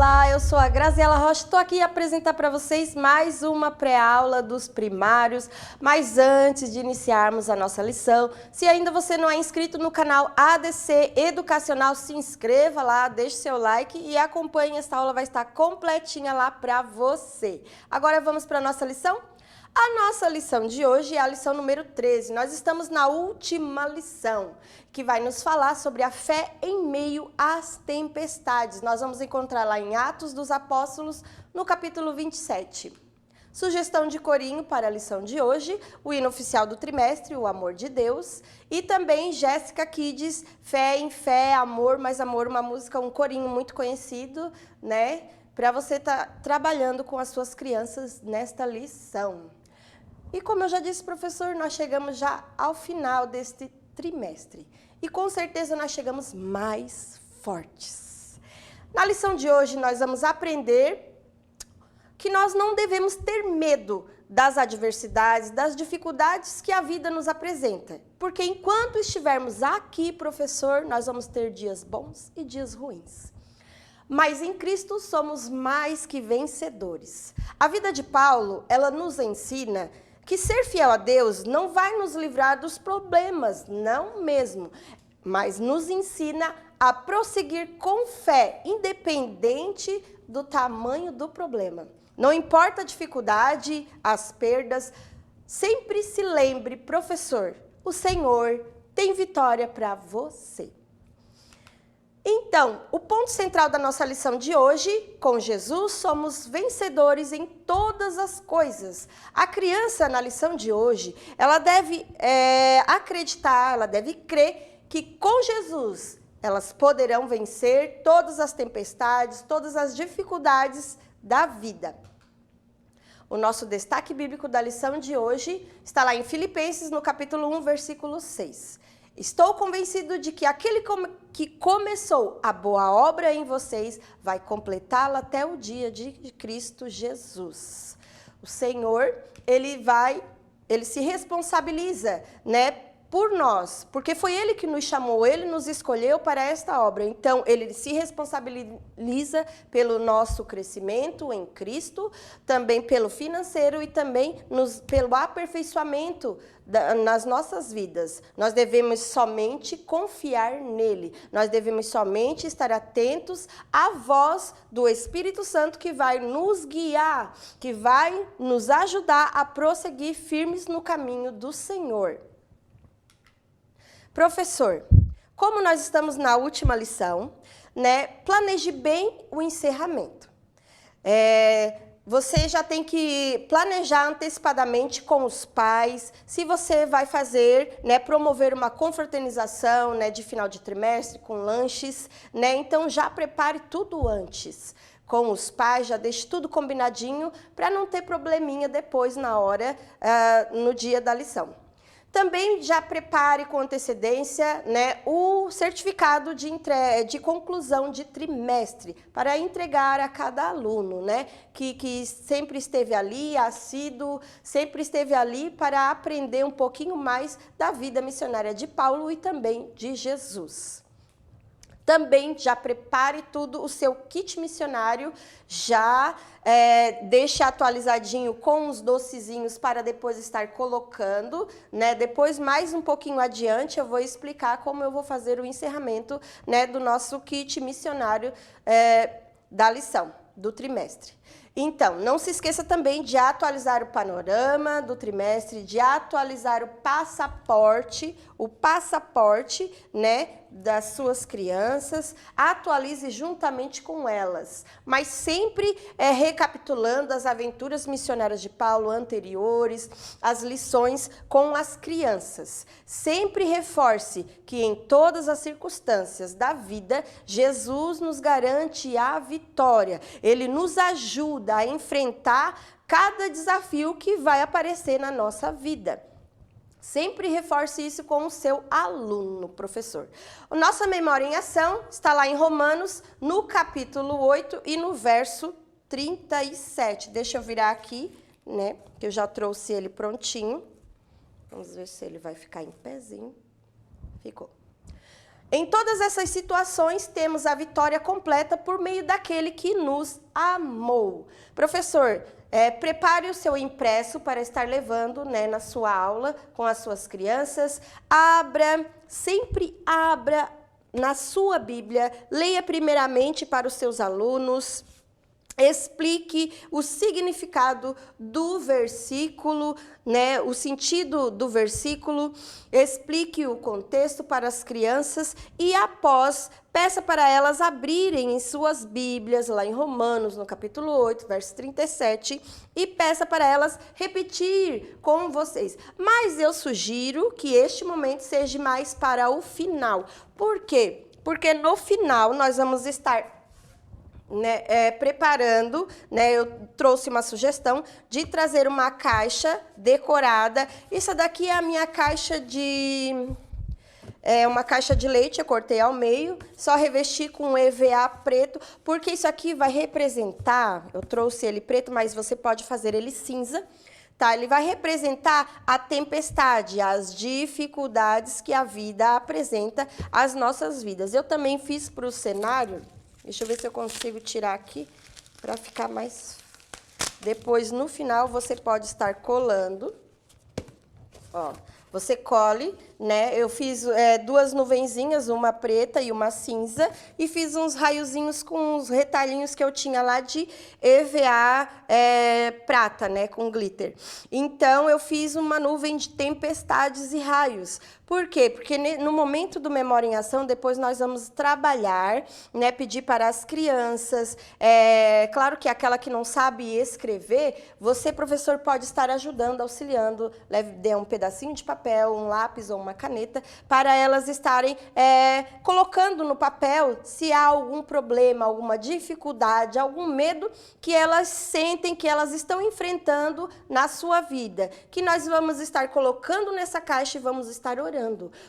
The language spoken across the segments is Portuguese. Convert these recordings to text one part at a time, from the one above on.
Olá, eu sou a Graziela Rocha, estou aqui a apresentar para vocês mais uma pré-aula dos primários, mas antes de iniciarmos a nossa lição, se ainda você não é inscrito no canal ADC Educacional, se inscreva lá, deixe seu like e acompanhe, esta aula vai estar completinha lá para você. Agora vamos para a nossa lição? A nossa lição de hoje é a lição número 13. Nós estamos na última lição, que vai nos falar sobre a fé em meio às tempestades. Nós vamos encontrar lá em Atos dos Apóstolos, no capítulo 27. Sugestão de corinho para a lição de hoje, o hino oficial do trimestre, o Amor de Deus, e também Jéssica Kids, Fé em Fé, Amor mais Amor, uma música, um corinho muito conhecido, né? Para você estar trabalhando com as suas crianças nesta lição. E como eu já disse, professor, nós chegamos já ao final deste trimestre. E com certeza nós chegamos mais fortes. Na lição de hoje nós vamos aprender que nós não devemos ter medo das adversidades, das dificuldades que a vida nos apresenta. Porque enquanto estivermos aqui, professor, nós vamos ter dias bons e dias ruins. Mas em Cristo somos mais que vencedores. A vida de Paulo, ela nos ensina que ser fiel a Deus não vai nos livrar dos problemas, não mesmo, mas nos ensina a prosseguir com fé, independente do tamanho do problema. Não importa a dificuldade, as perdas, sempre se lembre, professor, o Senhor tem vitória para você. Então, o ponto central da nossa lição de hoje, com Jesus, somos vencedores em todas as coisas. A criança, na lição de hoje, ela deve acreditar, ela deve crer que com Jesus elas poderão vencer todas as tempestades, todas as dificuldades da vida. O nosso destaque bíblico da lição de hoje está lá em Filipenses, no capítulo 1, versículo 6. Estou convencido de que aquele que começou a boa obra em vocês vai completá-la até o dia de Cristo Jesus. O Senhor, ele se responsabiliza, né, por nós, porque foi Ele que nos chamou, Ele nos escolheu para esta obra. Então, Ele se responsabiliza pelo nosso crescimento em Cristo, também pelo financeiro e também pelo aperfeiçoamento nas nossas vidas. Nós devemos somente confiar nele. Nós devemos somente estar atentos à voz do Espírito Santo que vai nos guiar, que vai nos ajudar a prosseguir firmes no caminho do Senhor. Professor, como nós estamos na última lição, né, planeje bem o encerramento. Você já tem que planejar antecipadamente com os pais, se você vai fazer, né, promover uma confraternização, né, de final de trimestre com lanches, né, então já prepare tudo antes. Com os pais, já deixe tudo combinadinho para não ter probleminha depois na hora, no dia da lição. Também já prepare com antecedência, né, o certificado de conclusão de trimestre para entregar a cada aluno, né, que sempre esteve ali, assíduo, sempre esteve ali para aprender um pouquinho mais da vida missionária de Paulo e também de Jesus. Também já prepare tudo, o seu kit missionário, já deixe atualizadinho com os docezinhos para depois estar colocando, né? Depois, mais um pouquinho adiante, eu vou explicar como eu vou fazer o encerramento, né, do nosso kit missionário da lição, do trimestre. Então, não se esqueça também de atualizar o panorama do trimestre, de atualizar o passaporte, né, das suas crianças, atualize juntamente com elas, mas sempre recapitulando as aventuras missionárias de Paulo anteriores, as lições com as crianças. Sempre reforce que em todas as circunstâncias da vida, Jesus nos garante a vitória, Ele nos ajuda a enfrentar cada desafio que vai aparecer na nossa vida. Sempre reforce isso com o seu aluno, professor. A nossa memória em ação está lá em Romanos, no capítulo 8 e no verso 37. Deixa eu virar aqui, né, que eu já trouxe ele prontinho. Vamos ver se ele vai ficar em pezinho. Ficou. Em todas essas situações, temos a vitória completa por meio daquele que nos amou. Professor, prepare o seu impresso para estar levando, né, na sua aula com as suas crianças. Sempre abra na sua Bíblia, leia primeiramente para os seus alunos. Explique o significado do versículo, né, o sentido do versículo, explique o contexto para as crianças e após, peça para elas abrirem em suas Bíblias, lá em Romanos, no capítulo 8, verso 37, e peça para elas repetir com vocês. Mas eu sugiro que este momento seja mais para o final. Por quê? Porque no final nós vamos estar preparando, né, eu trouxe uma sugestão de trazer uma caixa decorada. Isso daqui é a minha caixa uma caixa de leite, eu cortei ao meio, só revesti com EVA preto, porque isso aqui vai representar, eu trouxe ele preto, mas você pode fazer ele cinza, tá? Ele vai representar a tempestade, as dificuldades que a vida apresenta às nossas vidas. Eu também fiz para o cenário. Deixa eu ver se eu consigo tirar aqui para ficar mais... Depois, no final, você pode estar colando. Ó, você cole, né? Eu fiz duas nuvenzinhas, uma preta e uma cinza, e fiz uns raiozinhos com uns retalhinhos que eu tinha lá de EVA prata, né? Com glitter. Então, eu fiz uma nuvem de tempestades e raios. Por quê? Porque no momento do Memória em Ação, depois nós vamos trabalhar, né, pedir para as crianças, claro que aquela que não sabe escrever, você, professor, pode estar ajudando, auxiliando, dê um pedacinho de papel, um lápis ou uma caneta, para elas estarem colocando no papel se há algum problema, alguma dificuldade, algum medo que elas sentem, que elas estão enfrentando na sua vida, que nós vamos estar colocando nessa caixa e vamos estar orando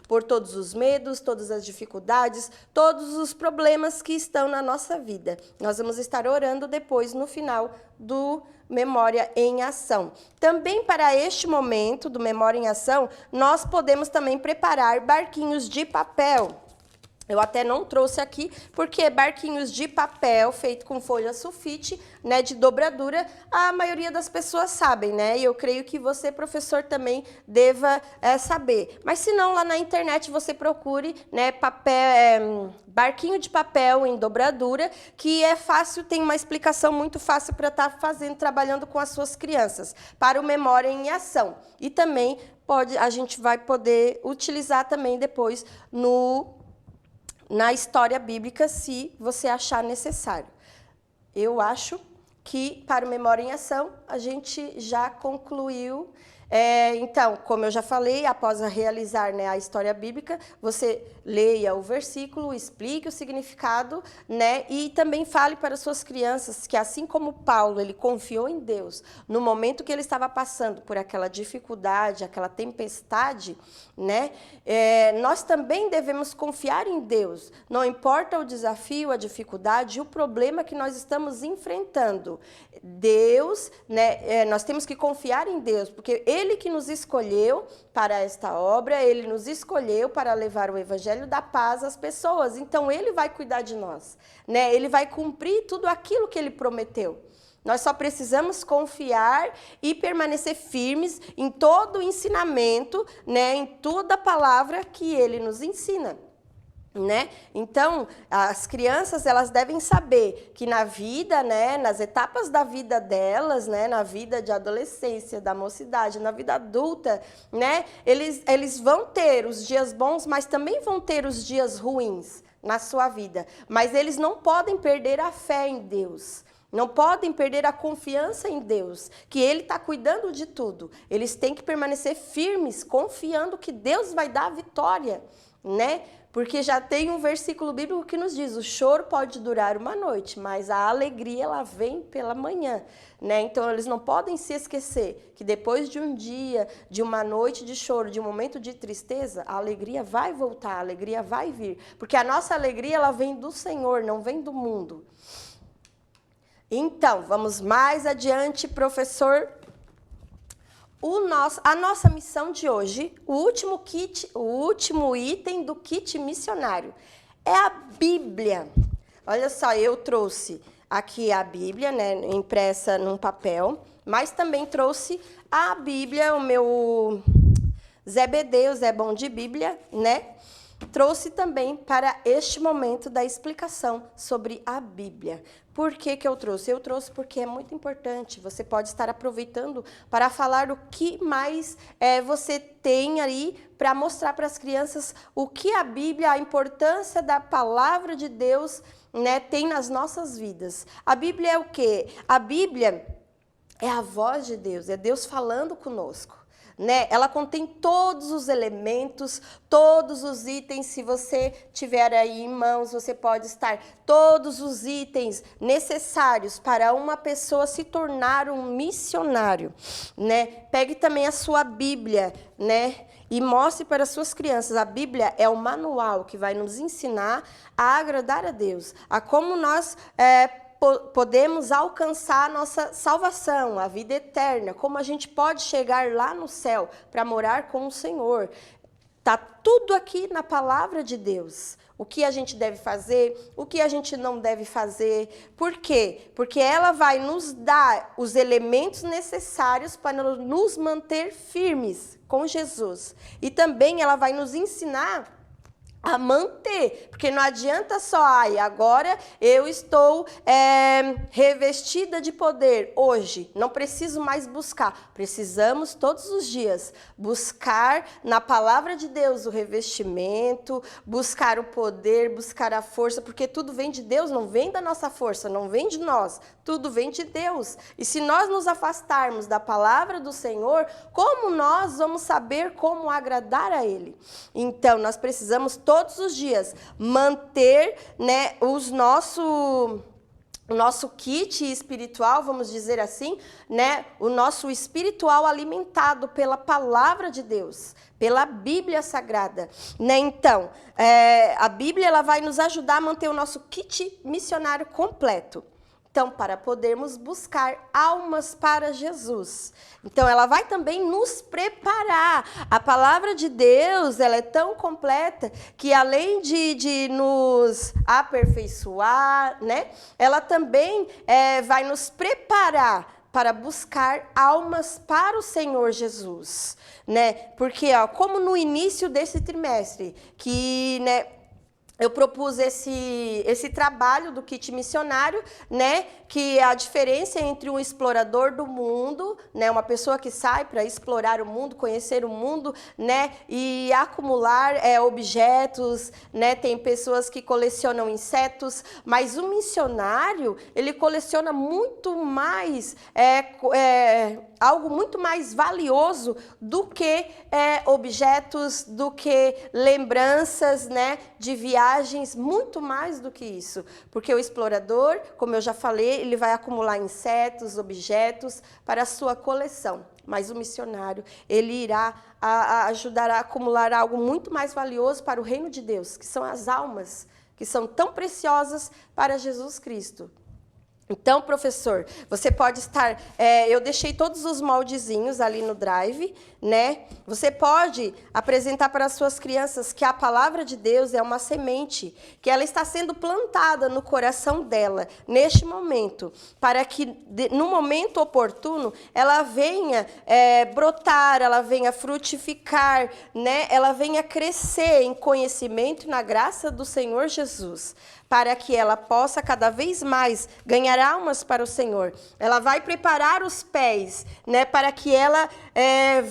por todos os medos, todas as dificuldades, todos os problemas que estão na nossa vida. Nós vamos estar orando depois, no final do Memória em Ação. Também para este momento do Memória em Ação, nós podemos também preparar barquinhos de papel. Eu até não trouxe aqui, porque barquinhos de papel feito com folha sulfite, né, de dobradura, a maioria das pessoas sabem, né? E eu creio que você, professor, também deva saber. Mas se não, lá na internet você procure, né, barquinho de papel em dobradura, que é fácil, tem uma explicação muito fácil para estar trabalhando com as suas crianças, para o Memória em Ação. E também a gente vai poder utilizar também depois na história bíblica, se você achar necessário. Eu acho que, para o Memória em Ação, a gente já concluiu. Então, como eu já falei, após realizar, né, a história bíblica, você leia o versículo, explique o significado, né, e também fale para suas crianças que, assim como Paulo, ele confiou em Deus, no momento que ele estava passando por aquela dificuldade, aquela tempestade, né, nós também devemos confiar em Deus. Não importa o desafio, a dificuldade, o problema que nós estamos enfrentando. Deus, né, nós temos que confiar em Deus, porque Ele que nos escolheu para esta obra, Ele nos escolheu para levar o Evangelho da paz às pessoas. Então, Ele vai cuidar de nós, né? Ele vai cumprir tudo aquilo que Ele prometeu. Nós só precisamos confiar e permanecer firmes em todo o ensinamento, né? Em toda a palavra que Ele nos ensina. Né? Então, as crianças, elas devem saber que na vida, né, nas etapas da vida delas, né, na vida de adolescência, da mocidade, na vida adulta, né, eles vão ter os dias bons, mas também vão ter os dias ruins na sua vida. Mas eles não podem perder a fé em Deus. Não podem perder a confiança em Deus, que Ele está cuidando de tudo. Eles têm que permanecer firmes, confiando que Deus vai dar a vitória, né? Porque já tem um versículo bíblico que nos diz: o choro pode durar uma noite, mas a alegria ela vem pela manhã, né? Então eles não podem se esquecer que depois de um dia, de uma noite de choro, de um momento de tristeza, a alegria vai voltar, a alegria vai vir, porque a nossa alegria ela vem do Senhor, não vem do mundo. Então, vamos mais adiante, professor. A nossa missão de hoje, o último item do kit missionário, é a Bíblia. Olha só, eu trouxe aqui a Bíblia, né, impressa num papel, mas também trouxe a Bíblia, o meu ZBD, o Zé Bom de Bíblia, né? Trouxe também para este momento da explicação sobre a Bíblia. Por que que eu trouxe? Eu trouxe porque é muito importante. Você pode estar aproveitando para falar o que mais você tem aí para mostrar para as crianças o que a Bíblia, a importância da palavra de Deus, né, tem nas nossas vidas. A Bíblia é o quê? A Bíblia é a voz de Deus, é Deus falando conosco. Né? Ela contém todos os elementos, todos os itens. Se você tiver aí em mãos, você pode estar todos os itens necessários para uma pessoa se tornar um missionário, né? Pegue também a sua Bíblia, né? E mostre para as suas crianças. A Bíblia é o manual que vai nos ensinar a agradar a Deus, a como nós podemos alcançar a nossa salvação, a vida eterna, como a gente pode chegar lá no céu para morar com o Senhor. Está tudo aqui na palavra de Deus. O que a gente deve fazer, o que a gente não deve fazer. Por quê? Porque ela vai nos dar os elementos necessários para nos manter firmes com Jesus. E também ela vai nos ensinar a manter, porque não adianta só, agora eu estou revestida de poder hoje, não preciso mais buscar. Precisamos todos os dias buscar na palavra de Deus o revestimento, buscar o poder, buscar a força, porque tudo vem de Deus, não vem da nossa força, não vem de nós, tudo vem de Deus. E se nós nos afastarmos da palavra do Senhor, como nós vamos saber como agradar a Ele? Então, nós precisamos todos os dias manter, né, o nosso kit espiritual, vamos dizer assim, né, o nosso espiritual alimentado pela palavra de Deus, pela Bíblia Sagrada, né? Então, a Bíblia ela vai nos ajudar a manter o nosso kit missionário completo. Então, para podermos buscar almas para Jesus. Então, ela vai também nos preparar. A palavra de Deus, ela é tão completa que além de nos aperfeiçoar, né, ela também vai nos preparar para buscar almas para o Senhor Jesus, né? Porque, como no início desse trimestre, que, né, eu propus esse trabalho do kit missionário, né, que é a diferença entre um explorador do mundo, né, uma pessoa que sai para explorar o mundo, conhecer o mundo, né, e acumular objetos, né, tem pessoas que colecionam insetos, mas o missionário, ele coleciona muito mais, algo muito mais valioso do que objetos, do que lembranças, né, de viagens, muito mais do que isso. Porque o explorador, como eu já falei, ele vai acumular insetos, objetos para a sua coleção. Mas o missionário, ele irá ajudar a acumular algo muito mais valioso para o reino de Deus, que são as almas, que são tão preciosas para Jesus Cristo. Então, professor, você pode estar... eu deixei todos os moldezinhos ali no Drive, né? Você pode apresentar para as suas crianças que a palavra de Deus é uma semente, que ela está sendo plantada no coração dela, neste momento, para que, no momento oportuno, ela venha brotar, ela venha frutificar, né? Ela venha crescer em conhecimento e na graça do Senhor Jesus, para que ela possa cada vez mais ganhar almas para o Senhor. Ela vai preparar os pés, né, para que ela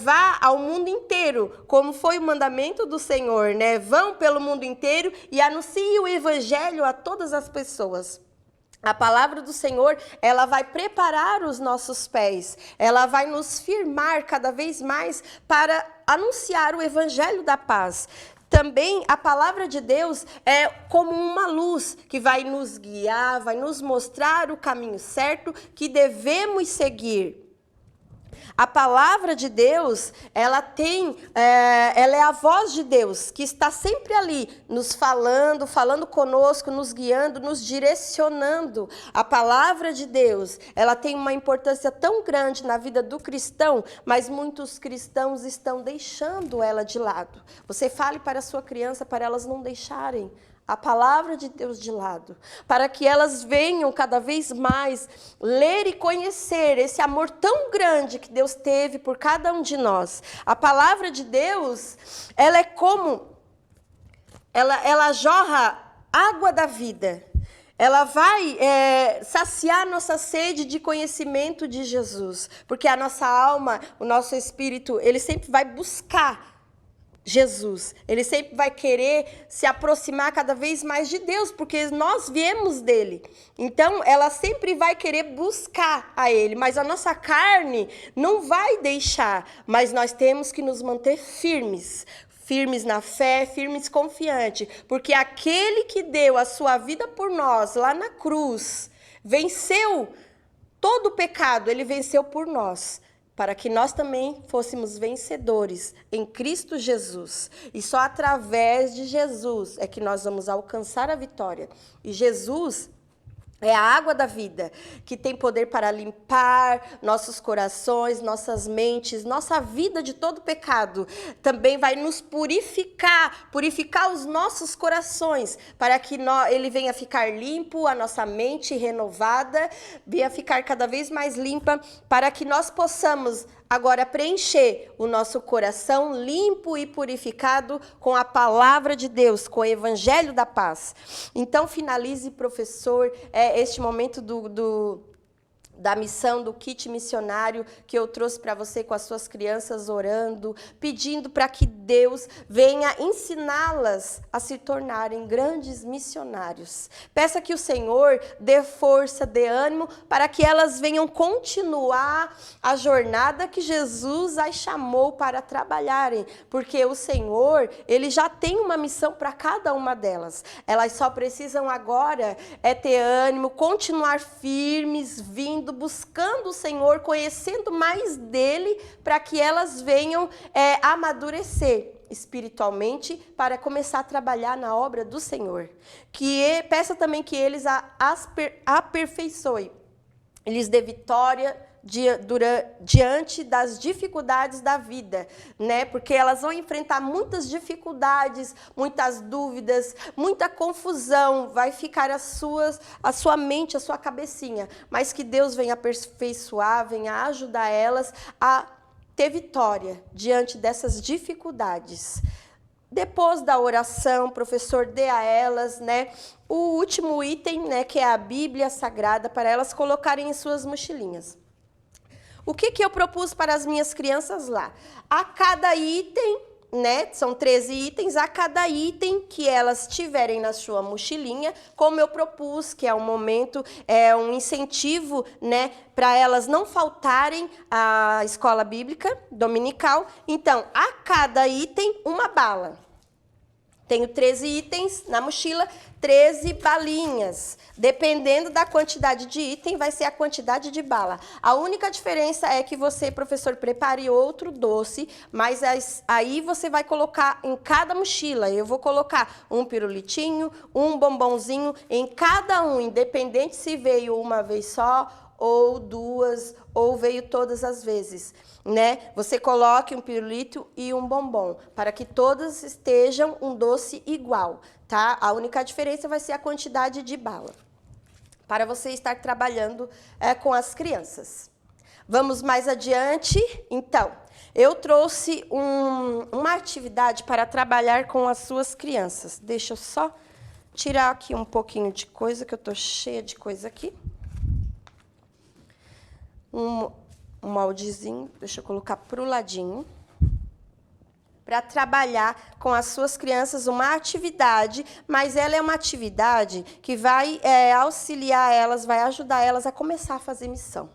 vá ao mundo inteiro, como foi o mandamento do Senhor, né? Vão pelo mundo inteiro e anunciem o evangelho a todas as pessoas. A palavra do Senhor, ela vai preparar os nossos pés, ela vai nos firmar cada vez mais para anunciar o evangelho da paz. Também a palavra de Deus é como uma luz que vai nos guiar, vai nos mostrar o caminho certo que devemos seguir. A palavra de Deus, ela é a voz de Deus, que está sempre ali, nos falando conosco, nos guiando, nos direcionando. A palavra de Deus, ela tem uma importância tão grande na vida do cristão, mas muitos cristãos estão deixando ela de lado. Você fale para a sua criança, para elas não deixarem a palavra de Deus de lado, para que elas venham cada vez mais ler e conhecer esse amor tão grande que Deus teve por cada um de nós. A palavra de Deus, ela é como, ela jorra água da vida. Ela vai saciar nossa sede de conhecimento de Jesus, porque a nossa alma, o nosso espírito, ele sempre vai buscar Jesus, ele sempre vai querer se aproximar cada vez mais de Deus, porque nós viemos dele. Então, ela sempre vai querer buscar a ele, mas a nossa carne não vai deixar, mas nós temos que nos manter firmes na fé, firmes confiantes, porque aquele que deu a sua vida por nós, lá na cruz, venceu todo o pecado, ele venceu por nós, para que nós também fôssemos vencedores em Cristo Jesus. E só através de Jesus é que nós vamos alcançar a vitória. E Jesus é a água da vida, que tem poder para limpar nossos corações, nossas mentes, nossa vida de todo pecado. Também vai nos purificar os nossos corações, para que ele venha ficar limpo, a nossa mente renovada, venha ficar cada vez mais limpa, para que nós possamos agora preencher o nosso coração limpo e purificado com a palavra de Deus, com o evangelho da paz. Então, finalize, professor, este momento da missão, do kit missionário que eu trouxe para você com as suas crianças orando, pedindo para que Deus venha ensiná-las a se tornarem grandes missionários. Peça que o Senhor dê força, dê ânimo, para que elas venham continuar a jornada que Jesus as chamou para trabalharem, porque o Senhor, ele já tem uma missão para cada uma delas. Elas só precisam agora ter ânimo, continuar firmes, vindo, buscando o Senhor, conhecendo mais dele, para que elas venham amadurecer espiritualmente, para começar a trabalhar na obra do Senhor. Peça também que eles aperfeiçoem, eles dê vitória diante das dificuldades da vida, né? Porque elas vão enfrentar muitas dificuldades, muitas dúvidas, muita confusão, vai ficar a sua mente, a sua cabecinha, mas que Deus venha aperfeiçoar, venha ajudar elas a ter vitória diante dessas dificuldades. Depois da oração, professor, dê a elas, né, o último item, né, que é a Bíblia Sagrada, para elas colocarem em suas mochilinhas. O que eu propus para as minhas crianças lá? A cada item, né, são 13 itens, a cada item que elas tiverem na sua mochilinha, como eu propus, que é um momento, um incentivo, né, para elas não faltarem à escola bíblica dominical. Então, a cada item, uma bala. Tenho 13 itens na mochila, 13 balinhas. Dependendo da quantidade de item, vai ser a quantidade de bala. A única diferença é que você, professor, prepare outro doce, mas aí você vai colocar em cada mochila. Eu vou colocar um pirulitinho, um bombonzinho em cada um, independente se veio uma vez só, ou duas, ou veio todas as vezes, né? Você coloque um pirulito e um bombom, para que todas estejam um doce igual, tá? A única diferença vai ser a quantidade de bala, para você estar trabalhando com as crianças. Vamos mais adiante? Então, eu trouxe uma atividade para trabalhar com as suas crianças. Deixa eu só tirar aqui um pouquinho de coisa, que eu estou cheia de coisa aqui. Um moldezinho, deixa eu colocar para o ladinho, para trabalhar com as suas crianças uma atividade, mas ela é uma atividade que vai auxiliar elas, vai ajudar elas a começar a fazer missão.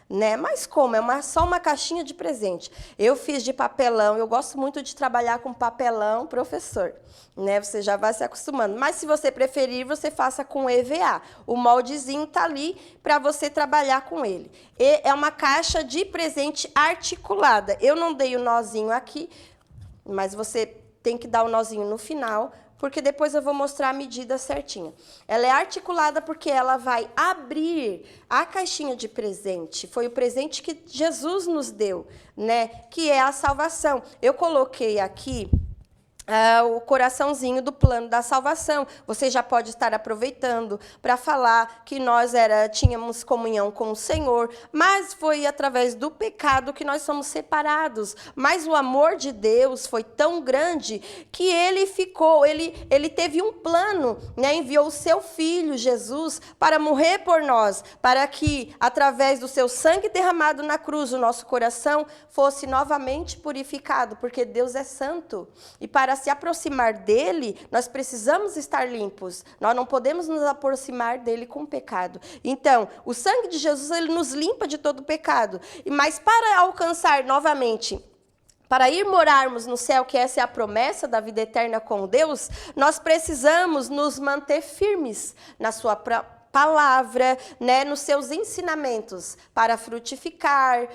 né? Mas como? Só uma caixinha de presente. Eu fiz de papelão, eu gosto muito de trabalhar com papelão, professor, né? Você já vai se acostumando. Mas se você preferir, você faça com EVA. O moldezinho tá ali para você trabalhar com ele. E é uma caixa de presente articulada. Eu não dei o nozinho aqui, mas você tem que dar o nozinho no final, porque depois eu vou mostrar a medida certinha. Ela é articulada porque ela vai abrir a caixinha de presente. Foi o presente que Jesus nos deu, né? Que é a salvação. Eu coloquei aqui o coraçãozinho do plano da salvação. Você já pode estar aproveitando para falar que nós tínhamos comunhão com o Senhor, mas foi através do pecado que nós somos separados. Mas o amor de Deus foi tão grande que ele teve um plano, né? Enviou o seu Filho, Jesus, para morrer por nós, para que, através do seu sangue derramado na cruz, o nosso coração fosse novamente purificado, porque Deus é santo. E para se aproximar dele, nós precisamos estar limpos. Nós não podemos nos aproximar dele com pecado. Então, o sangue de Jesus, ele nos limpa de todo pecado. Mas para alcançar novamente, para ir morarmos no céu, que essa é a promessa da vida eterna com Deus, nós precisamos nos manter firmes na sua palavra, né, nos seus ensinamentos, para frutificar,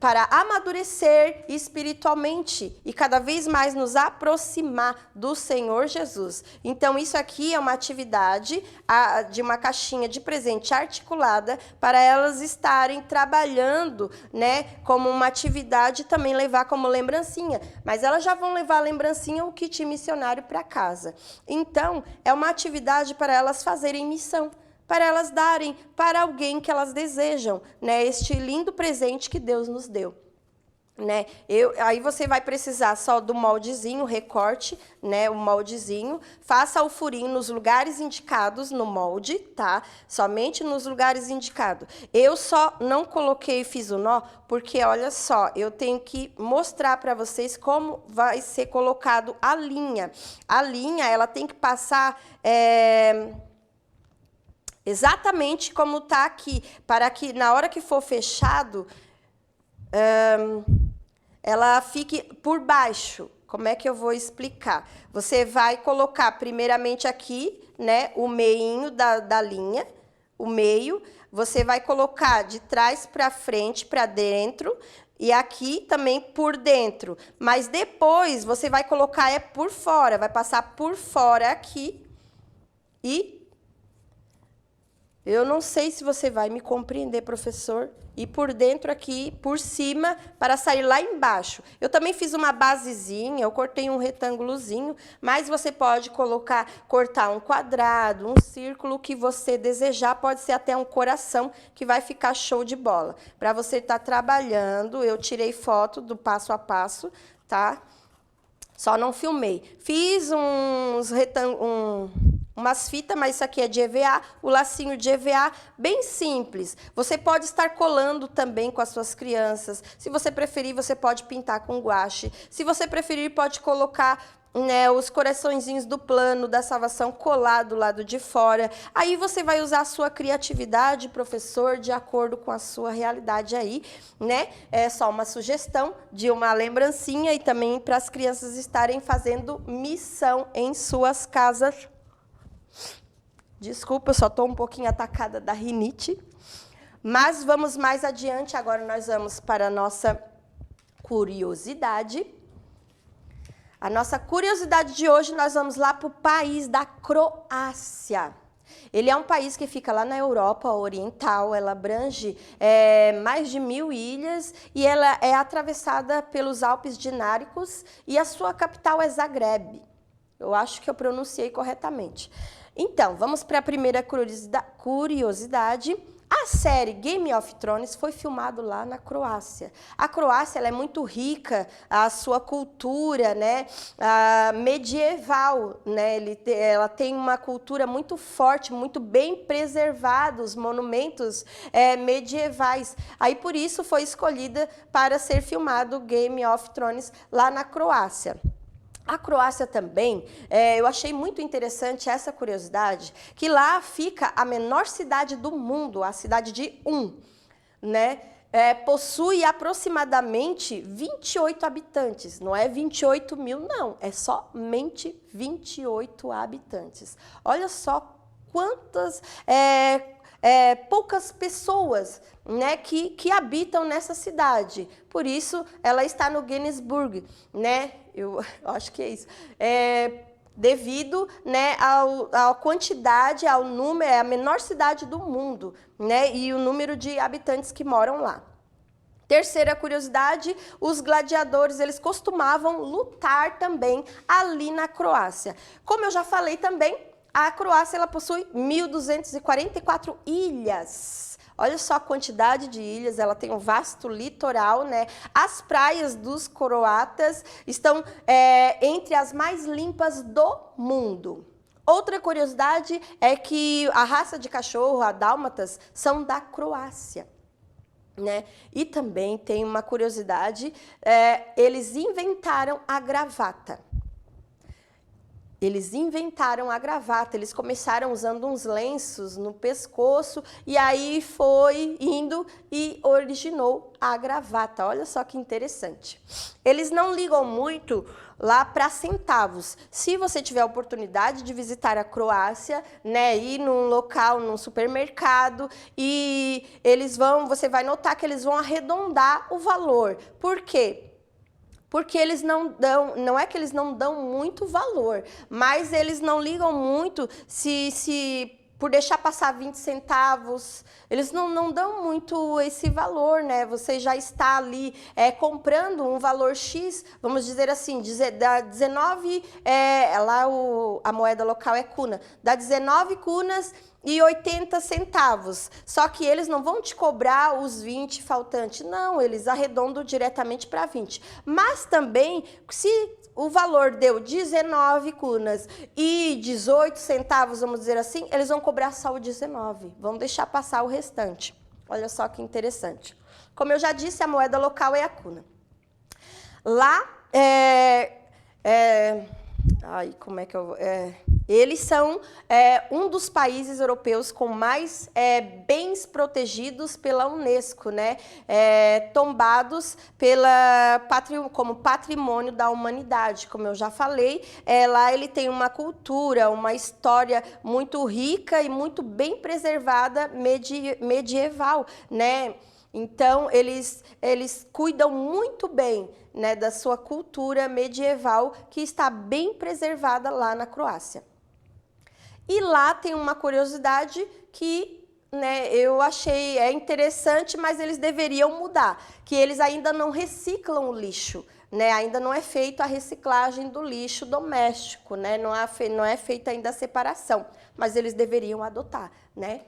para amadurecer espiritualmente e cada vez mais nos aproximar do Senhor Jesus. Então, isso aqui é uma atividade de uma caixinha de presente articulada para elas estarem trabalhando, né, como uma atividade, também levar como lembrancinha. Mas elas já vão levar a lembrancinha, o kit missionário para casa. Então, é uma atividade para elas fazerem missão, para elas darem para alguém que elas desejam, né? Este lindo presente que Deus nos deu, né? Aí você vai precisar só do moldezinho, recorte, né? O moldezinho, faça o furinho nos lugares indicados no molde, tá? Somente nos lugares indicados. Eu só não coloquei e fiz o nó, porque olha só, eu tenho que mostrar para vocês como vai ser colocado a linha. A linha, ela tem que passar exatamente como está aqui, para que na hora que for fechado, ela fique por baixo. Como é que eu vou explicar? Você vai colocar primeiramente aqui, né, o meinho da linha, o meio. Você vai colocar de trás para frente, para dentro, e aqui também por dentro. Mas depois você vai colocar por fora, vai passar por fora aqui e... Eu não sei se você vai me compreender, professor. E por dentro aqui, por cima, para sair lá embaixo. Eu também fiz uma basezinha, eu cortei um retângulozinho, mas você pode cortar um quadrado, um círculo, que você desejar, pode ser até um coração, que vai ficar show de bola. Para você estar trabalhando, eu tirei foto do passo a passo, tá? Só não filmei. Fiz umas fitas, mas isso aqui é de EVA, o lacinho de EVA, bem simples. Você pode estar colando também com as suas crianças. Se você preferir, você pode pintar com guache. Se você preferir, pode colocar, né, os coraçõezinhos do plano da salvação colar do lado de fora. Aí você vai usar a sua criatividade, professor, de acordo com a sua realidade aí, né? É só uma sugestão de uma lembrancinha e também para as crianças estarem fazendo missão em suas casas. Desculpa, eu só estou um pouquinho atacada da rinite. Mas vamos mais adiante. Agora nós vamos para a nossa curiosidade. A nossa curiosidade de hoje, nós vamos lá para o país da Croácia. Ele é um país que fica lá na Europa Oriental, ela abrange mais de 1000 ilhas e ela é atravessada pelos Alpes Dináricos e a sua capital é Zagreb. Eu acho que eu pronunciei corretamente. Então, vamos para a primeira curiosidade. A série Game of Thrones foi filmado lá na Croácia. A Croácia, ela é muito rica, a sua cultura, né, medieval, né, ela tem uma cultura muito forte, muito bem preservada, os monumentos medievais. Aí, por isso, foi escolhida para ser filmado Game of Thrones lá na Croácia. A Croácia também, eu achei muito interessante essa curiosidade, que lá fica a menor cidade do mundo, a cidade de né? Possui aproximadamente 28 habitantes, não é 28 mil, não, é somente 28 habitantes. Olha só quantas poucas pessoas, né, que habitam nessa cidade. Por isso, ela está no Guinness Book, né? Eu acho que é isso. Devido, né, à quantidade, ao número, é a menor cidade do mundo, né, e o número de habitantes que moram lá. Terceira curiosidade, os gladiadores, eles costumavam lutar também ali na Croácia. Como eu já falei também, a Croácia ela possui 1.244 ilhas. Olha só a quantidade de ilhas, ela tem um vasto litoral, né? As praias dos croatas estão entre as mais limpas do mundo. Outra curiosidade é que a raça de cachorro, a dálmatas, são da Croácia, né? E também tem uma curiosidade, eles inventaram a gravata. Eles inventaram a gravata, eles começaram usando uns lenços no pescoço e aí foi indo e originou a gravata. Olha só que interessante. Eles não ligam muito lá para centavos. Se você tiver a oportunidade de visitar a Croácia, né, ir num local, num supermercado, e você vai notar que eles vão arredondar o valor. Por quê? Porque eles não é que eles não dão muito valor, mas eles não ligam muito se por deixar passar 20 centavos, eles não dão muito esse valor, né? Você já está ali comprando um valor X, vamos dizer assim, dá 19, lá a moeda local é kuna, dá 19 kunas e 80 centavos. Só que eles não vão te cobrar os 20 faltantes, não, eles arredondam diretamente para 20. Mas também, se o valor deu 19 kunas e 18 centavos, vamos dizer assim, eles vão cobrar só o 19, vão deixar passar o restante. Olha só que interessante. Como eu já disse, a moeda local é a kuna. Lá, como é que eu... eles são um dos países europeus com mais bens protegidos pela Unesco, né? Tombados como patrimônio da humanidade. Como eu já falei, lá ele tem uma cultura, uma história muito rica e muito bem preservada medieval, né? Então, eles cuidam muito bem, né, da sua cultura medieval, que está bem preservada lá na Croácia. E lá tem uma curiosidade que, né, eu achei interessante, mas eles deveriam mudar, que eles ainda não reciclam o lixo, né? Ainda não é feita a reciclagem do lixo doméstico, né? Não é feita ainda a separação, mas eles deveriam adotar, né?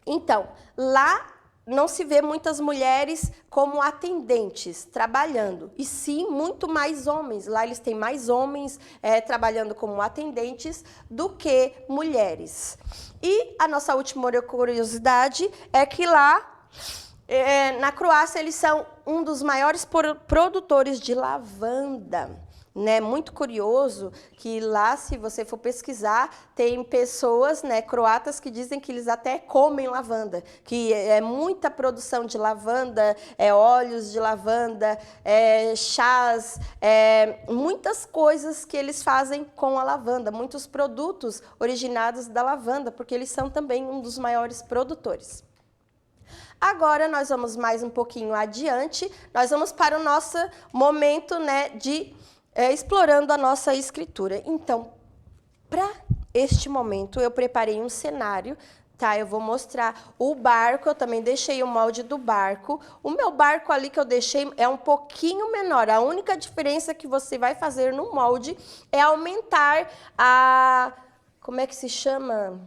Então, lá não se vê muitas mulheres como atendentes trabalhando, e sim muito mais homens. Lá eles têm mais homens trabalhando como atendentes do que mulheres. E a nossa última curiosidade é que lá, na Croácia, eles são um dos maiores produtores de lavanda. Né, muito curioso que lá, se você for pesquisar, tem pessoas, né, croatas que dizem que eles até comem lavanda, que é muita produção de lavanda, óleos de lavanda, chás, muitas coisas que eles fazem com a lavanda, muitos produtos originados da lavanda, porque eles são também um dos maiores produtores. Agora, nós vamos mais um pouquinho adiante, nós vamos para o nosso momento, né, de explorando a nossa escritura. Então, para este momento, eu preparei um cenário, tá? Eu vou mostrar o barco, eu também deixei o molde do barco. O meu barco ali que eu deixei é um pouquinho menor. A única diferença que você vai fazer no molde é aumentar como é que se chama?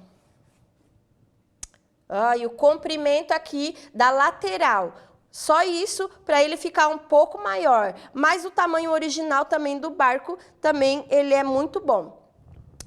O comprimento aqui da lateral. Só isso para ele ficar um pouco maior, mas o tamanho original também do barco, também ele é muito bom.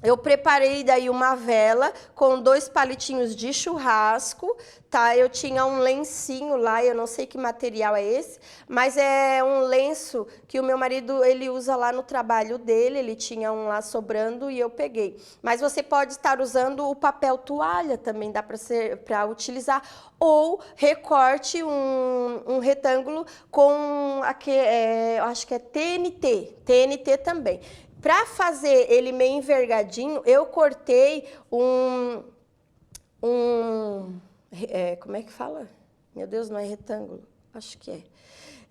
Eu preparei daí uma vela com 2 palitinhos de churrasco, tá? Eu tinha um lencinho lá, eu não sei que material é esse, mas é um lenço que o meu marido, ele usa lá no trabalho dele, ele tinha um lá sobrando e eu peguei. Mas você pode estar usando o papel toalha também, dá para utilizar, ou recorte um retângulo com, eu acho que é TNT também. Para fazer ele meio envergadinho, eu cortei como é que fala? Meu Deus, não é retângulo? Acho que é.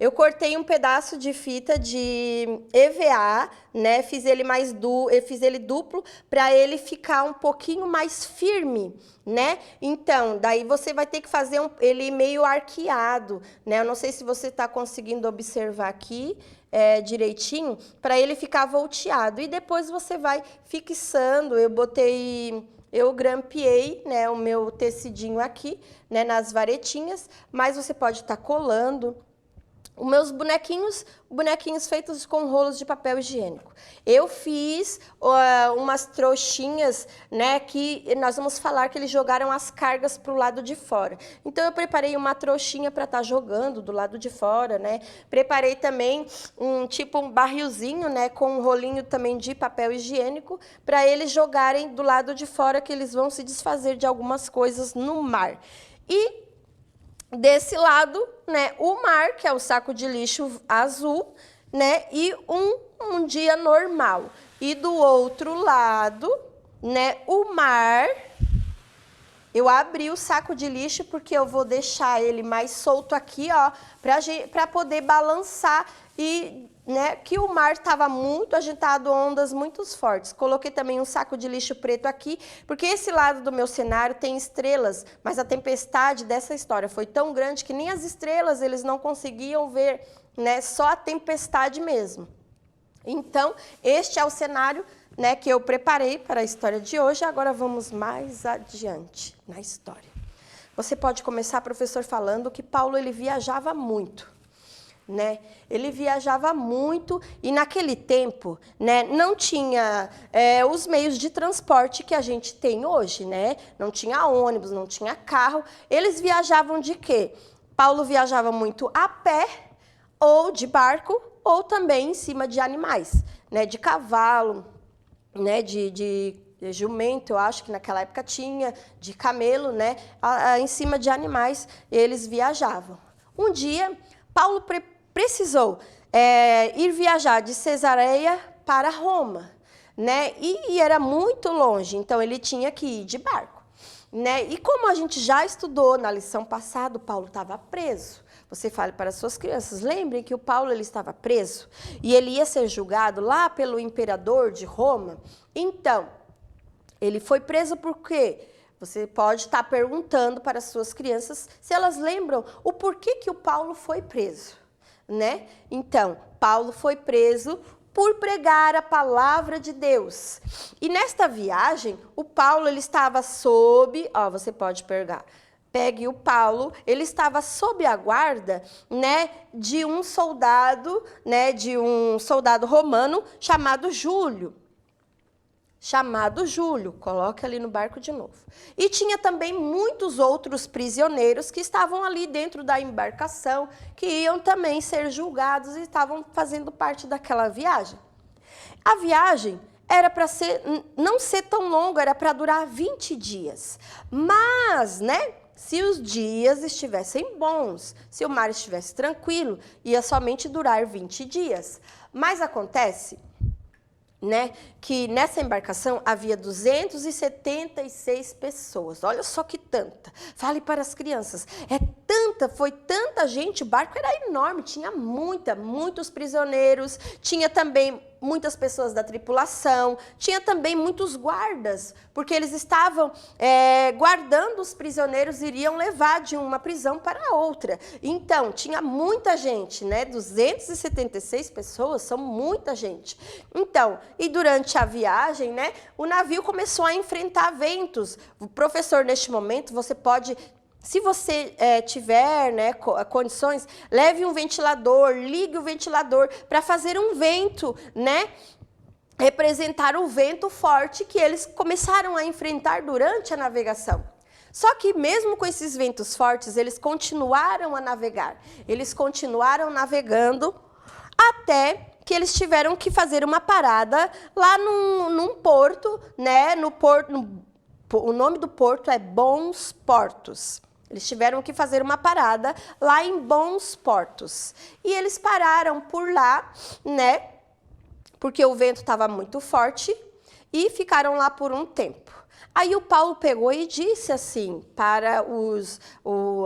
Eu cortei um pedaço de fita de EVA, né? Eu fiz ele duplo para ele ficar um pouquinho mais firme, né? Então, daí você vai ter que fazer ele meio arqueado, né? Eu não sei se você está conseguindo observar aqui. Direitinho, para ele ficar volteado. E depois você vai fixando. Eu grampeei, né, o meu tecidinho aqui, né, nas varetinhas, mas você pode estar colando. Os meus bonequinhos feitos com rolos de papel higiênico. Eu fiz umas trouxinhas, né, que nós vamos falar que eles jogaram as cargas para o lado de fora. Então, eu preparei uma trouxinha para estar jogando do lado de fora, né. Preparei também um barrilzinho, né, com um rolinho também de papel higiênico, para eles jogarem do lado de fora, que eles vão se desfazer de algumas coisas no mar. E desse lado, né, o mar, que é o saco de lixo azul, né, e um dia normal. E do outro lado, né, o mar. Eu abri o saco de lixo porque eu vou deixar ele mais solto aqui, ó, para poder balançar e, né, que o mar estava muito agitado, ondas muito fortes. Coloquei também um saco de lixo preto aqui, porque esse lado do meu cenário tem estrelas, mas a tempestade dessa história foi tão grande que nem as estrelas eles não conseguiam ver, né, só a tempestade mesmo. Então, este é o cenário, né, que eu preparei para a história de hoje. Agora vamos mais adiante na história. Você pode começar, professor, falando que Paulo ele viajava muito, né? Ele viajava muito e naquele tempo, né, não tinha os meios de transporte que a gente tem hoje, né? Não tinha ônibus, não tinha carro. Eles viajavam de quê? Paulo viajava muito a pé ou de barco ou também em cima de animais, né? De cavalo, né, de jumento, eu acho que naquela época tinha, de camelo, né, em cima de animais, eles viajavam. Um dia, Paulo precisou ir viajar de Cesareia para Roma, né, e era muito longe, então ele tinha que ir de barco, né, e como a gente já estudou na lição passada, Paulo estava preso. Você fale para as suas crianças, lembrem que o Paulo ele estava preso e ele ia ser julgado lá pelo imperador de Roma. Então, ele foi preso por quê? Você pode estar perguntando para as suas crianças se elas lembram o porquê que o Paulo foi preso, né? Então, Paulo foi preso por pregar a palavra de Deus. E nesta viagem, o Paulo ele estava você pode pegar. Pegue o Paulo, ele estava sob a guarda, né, de um soldado romano chamado Júlio. Coloque ali no barco de novo. E tinha também muitos outros prisioneiros que estavam ali dentro da embarcação, que iam também ser julgados e estavam fazendo parte daquela viagem. A viagem era para não ser tão longa, era para durar 20 dias. Mas, né, se os dias estivessem bons, se o mar estivesse tranquilo, ia somente durar 20 dias. Mas acontece, né, que nessa embarcação havia 276 pessoas. Olha só que tanta. Fale para as crianças. Foi tanta gente, o barco era enorme, tinha muitos prisioneiros, tinha também muitas pessoas da tripulação, tinha também muitos guardas, porque eles estavam guardando os prisioneiros, iriam levar de uma prisão para outra. Então, tinha muita gente, né? 276 pessoas, são muita gente. Então, e durante a viagem, né, o navio começou a enfrentar ventos. O professor, neste momento, você pode... Se você tiver, né, condições, leve um ventilador, ligue o ventilador para fazer um vento, né, representar o vento forte que eles começaram a enfrentar durante a navegação. Só que mesmo com esses ventos fortes, eles continuaram a navegar. Eles continuaram navegando até que eles tiveram que fazer uma parada lá num porto, né? O nome do porto é Bons Portos. Eles tiveram que fazer uma parada lá em Bons Portos. E eles pararam por lá, né? Porque o vento estava muito forte e ficaram lá por um tempo. Aí o Paulo pegou e disse assim para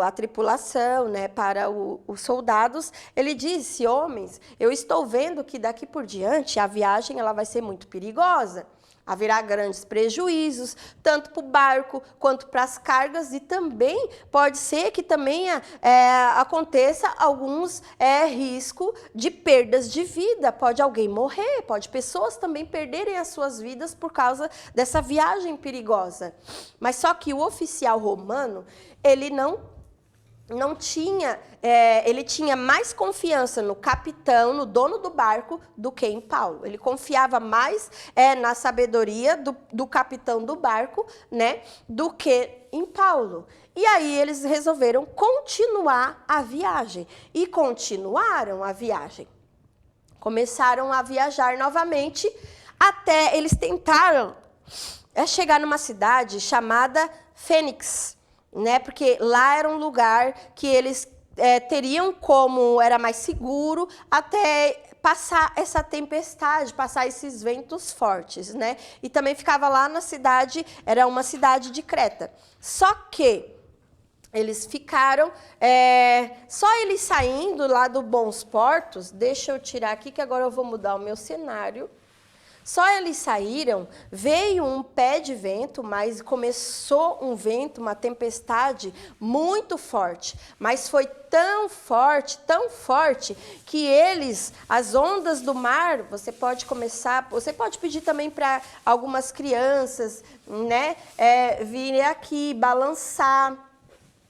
a tripulação, né, para os soldados, ele disse: homens, eu estou vendo que daqui por diante a viagem ela vai ser muito perigosa. Haverá grandes prejuízos, tanto para o barco quanto para as cargas, e também pode ser que também aconteça alguns risco de perdas de vida. Pode alguém morrer, pode pessoas também perderem as suas vidas por causa dessa viagem perigosa. Mas só que o oficial romano, ele não tinha, ele tinha mais confiança no capitão, no dono do barco, do que em Paulo. Ele confiava mais na sabedoria do capitão do barco, né, do que em Paulo. E aí eles resolveram continuar a viagem. E continuaram a viagem. Começaram a viajar novamente, até eles tentaram chegar numa cidade chamada Fênix, né? Porque lá era um lugar que eles teriam como era mais seguro até passar essa tempestade, passar esses ventos fortes, né? E também ficava lá na cidade, era uma cidade de Creta. Só que eles ficaram, só eles saindo lá do Bons Portos, deixa eu tirar aqui que agora eu vou mudar o meu cenário. Só eles saíram, veio um pé de vento, mas começou um vento, uma tempestade muito forte. Mas foi tão forte, que as ondas do mar, você pode pedir também para algumas crianças, né, virem aqui, balançar.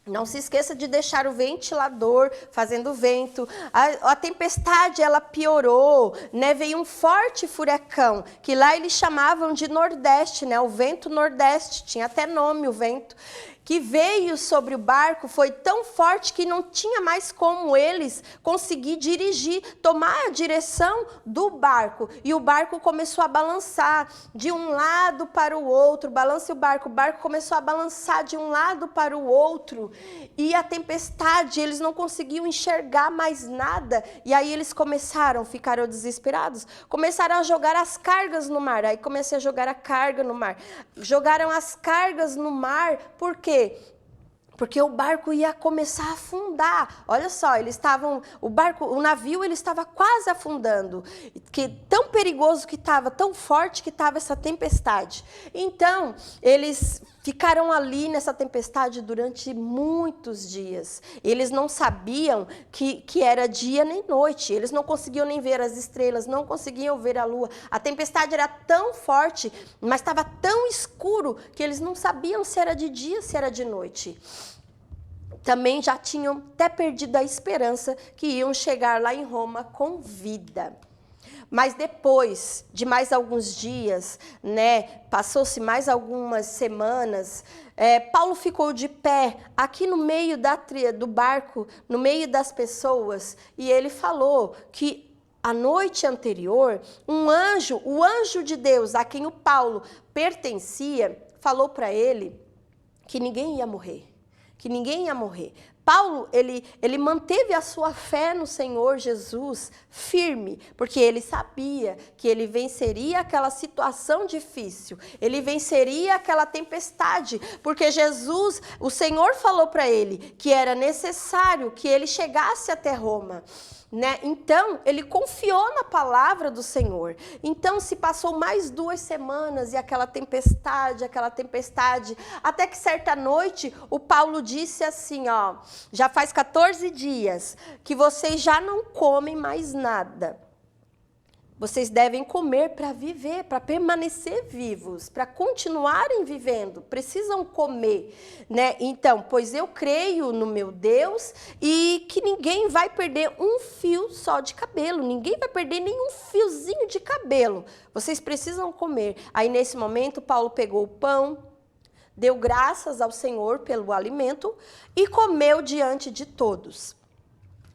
Não se esqueça de deixar o ventilador fazendo vento. A tempestade, ela piorou, né? Veio um forte furacão, que lá eles chamavam de Nordeste, né? O vento Nordeste, tinha até nome o vento, que veio sobre o barco, foi tão forte que não tinha mais como eles conseguir dirigir, tomar a direção do barco. E o barco começou a balançar de um lado para o outro, balance o barco começou a balançar de um lado para o outro. E a tempestade, eles não conseguiam enxergar mais nada. E aí eles ficaram desesperados, começaram a jogar as cargas no mar. Aí comecei a jogar a carga no mar. Jogaram as cargas no mar, por quê? Porque o barco ia começar a afundar. Olha só, o navio ele estava quase afundando. Tão perigoso que estava, tão forte que estava essa tempestade. Então, eles ficaram ali nessa tempestade durante muitos dias. Eles não sabiam que era dia nem noite. Eles não conseguiam nem ver as estrelas, não conseguiam ver a lua. A tempestade era tão forte, mas estava tão escuro que eles não sabiam se era de dia, se era de noite. Também já tinham até perdido a esperança que iam chegar lá em Roma com vida. Mas depois de mais alguns dias, né, passou-se mais algumas semanas, Paulo ficou de pé aqui no meio do barco, no meio das pessoas, e ele falou que a noite anterior, o anjo de Deus, a quem o Paulo pertencia, falou para ele que ninguém ia morrer. Paulo, ele manteve a sua fé no Senhor Jesus firme, porque ele sabia que ele venceria aquela situação difícil, ele venceria aquela tempestade, porque Jesus, o Senhor falou para ele que era necessário que ele chegasse até Roma. Né? Então, ele confiou na palavra do Senhor. Então, se passou mais 2 semanas e aquela tempestade, até que certa noite, o Paulo disse assim, ó, já faz 14 dias que vocês já não comem mais nada. Vocês devem comer para viver, para permanecer vivos, para continuarem vivendo. Precisam comer, né? Então, pois eu creio no meu Deus e que ninguém vai perder um fio só de cabelo. Ninguém vai perder nenhum fiozinho de cabelo. Vocês precisam comer. Aí, nesse momento, Paulo pegou o pão, deu graças ao Senhor pelo alimento e comeu diante de todos.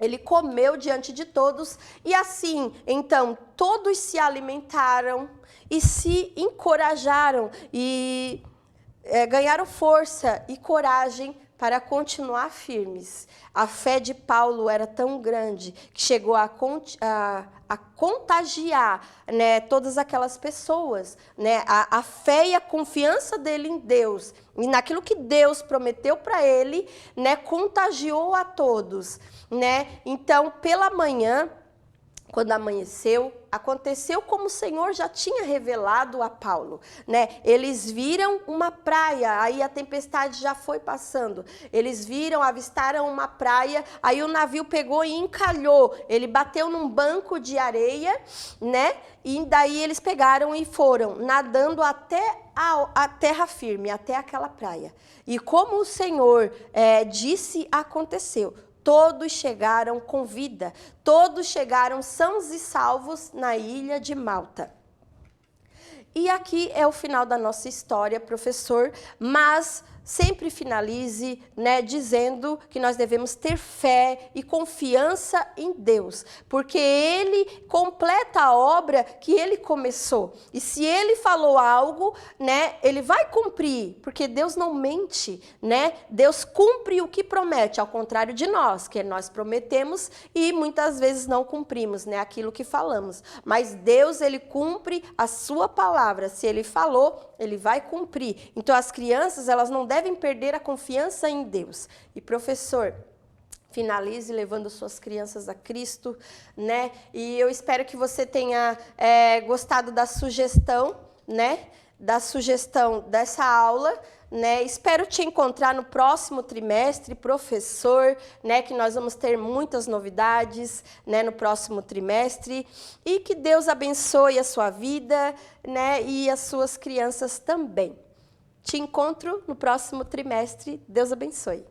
Ele comeu diante de todos e assim, então, todos se alimentaram e se encorajaram e ganharam força e coragem para continuar firmes. A fé de Paulo era tão grande que chegou a contagiar, né, todas aquelas pessoas, né, a fé e a confiança dele em Deus e naquilo que Deus prometeu para ele, né, contagiou a todos, né? Então, pela manhã, quando amanheceu, aconteceu como o Senhor já tinha revelado a Paulo, né? Eles viram uma praia, aí a tempestade já foi passando. Eles viram, avistaram uma praia, aí o navio pegou e encalhou. Ele bateu num banco de areia, né? E daí eles pegaram e foram nadando até a terra firme, até aquela praia. E como o Senhor disse, aconteceu. Todos chegaram com vida, todos chegaram sãos e salvos na ilha de Malta. E aqui é o final da nossa história, professor, mas sempre finalize, né, dizendo que nós devemos ter fé e confiança em Deus, porque Ele completa a obra que Ele começou. E se Ele falou algo, né, Ele vai cumprir, porque Deus não mente, né? Deus cumpre o que promete, ao contrário de nós, que nós prometemos e muitas vezes não cumprimos, né, aquilo que falamos. Mas Deus, Ele cumpre a sua palavra. Se Ele falou, Ele vai cumprir. Então as crianças, elas não devem perder a confiança em Deus. E professor, finalize levando suas crianças a Cristo, né? E eu espero que você tenha gostado da sugestão, né? Da sugestão dessa aula, né? Espero te encontrar no próximo trimestre, professor, né? Que nós vamos ter muitas novidades, né? No próximo trimestre e que Deus abençoe a sua vida, né? E as suas crianças também. Te encontro no próximo trimestre. Deus abençoe.